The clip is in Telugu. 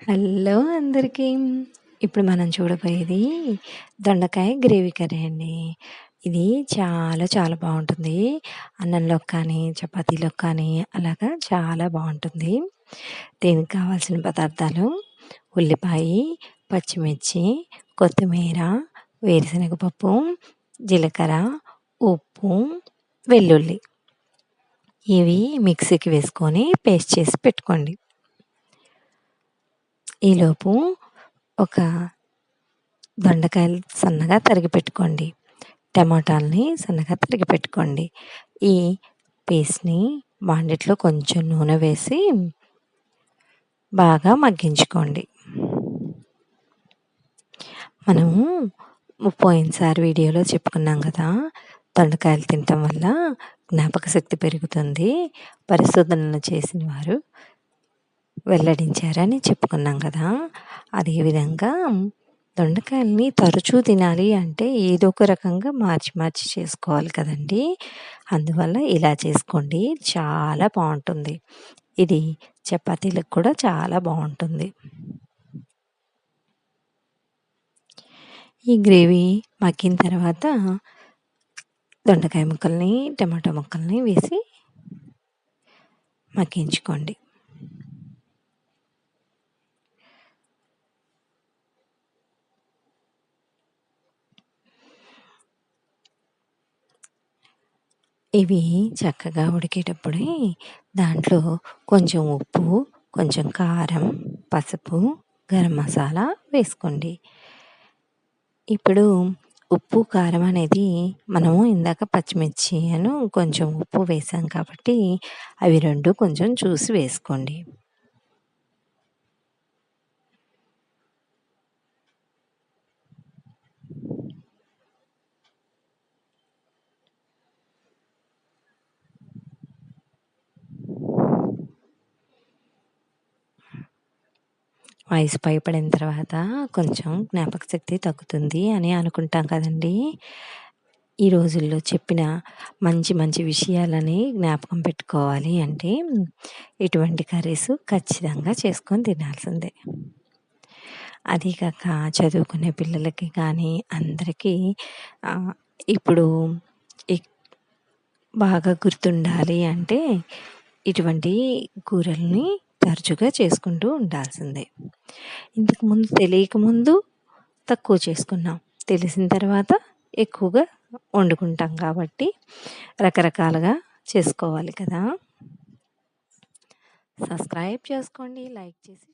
హలో అందరికీ. ఇప్పుడు మనం చూడబోయేది దొండకాయ గ్రేవీ కర్రీ అండి. ఇది చాలా చాలా బావుంటుంది. అన్నంలోకి కానీ, చపాతీలోకి కానీ అలాగా చాలా బావుంటుంది. దీనికి కావాల్సిన పదార్థాలు ఉల్లిపాయి, పచ్చిమిర్చి, కొత్తిమీర, వేరుశనగపప్పు, జీలకర్ర, ఉప్పు, వెల్లుల్లి. ఇవి మిక్సీకి వేసుకొని పేస్ట్ చేసి పెట్టుకోండి. ఈలోపు ఒక దొండకాయలు సన్నగా తరిగి పెట్టుకోండి. టమాటాలని సన్నగా తరిగి పెట్టుకోండి. ఈ పేస్ట్‌ని బాండిట్లో కొంచెం నూనె వేసి బాగా మగ్గించుకోండి. మనము పోయినసారి వీడియోలో చెప్పుకున్నాం కదా! దొండకాయలు తినటం వల్ల జ్ఞాపక శక్తి పెరుగుతుంది. పరిశోధనలు చేసిన వారు వెల్లడించారని చెప్పుకున్నాం కదా! అదేవిధంగా దొండకాయలని తరచూ తినాలి అంటే ఏదో ఒక రకంగా మార్చి మార్చి చేసుకోవాలి కదండీ! అందువల్ల ఇలా చేసుకోండి. చాలా బావుంటుంది. ఇది చపాతీలకు కూడా చాలా బావుంటుంది. ఈ గ్రేవీ మగ్గిన తర్వాత దొండకాయ ముక్కల్ని, టమాటా ముక్కల్ని వేసి మగ్గించుకోండి. ఇవి చక్కగా ఉడికేటప్పుడే దాంట్లో కొంచెం ఉప్పు, కొంచెం కారం, పసుపు, గరం మసాలా వేసుకోండి. ఇప్పుడు ఉప్పు, కారం అనేది మనము ఇందాక పచ్చిమిర్చి కొంచెం ఉప్పు వేసాం కాబట్టి అవి 2 కొంచెం చూసి వేసుకోండి. వయసు పైబడిన తర్వాత కొంచెం జ్ఞాపకశక్తి తగ్గుతుంది అని అనుకుంటాం కదండీ! ఈ రోజుల్లో చెప్పిన మంచి మంచి విషయాలని జ్ఞాపకం పెట్టుకోవాలి అంటే ఇటువంటి కర్రీస్ ఖచ్చితంగా చేసుకొని తినాల్సిందే. అదీ కాక చదువుకునే పిల్లలకి కానీ అందరికీ ఇప్పుడు ఎక్ బాగా గుర్తుండాలి అంటే ఇటువంటి కూరల్ని తరచుగా చేసుకుంటూ ఉండాల్సిందే. ఇంతకుముందు తెలియకముందు తక్కువ చేసుకున్నాం. తెలిసిన తర్వాత ఎక్కువగా వండుకుంటాం కాబట్టి రకరకాలుగా చేసుకోవాలి కదా! సబ్స్క్రైబ్ చేసుకోండి, లైక్ చేసి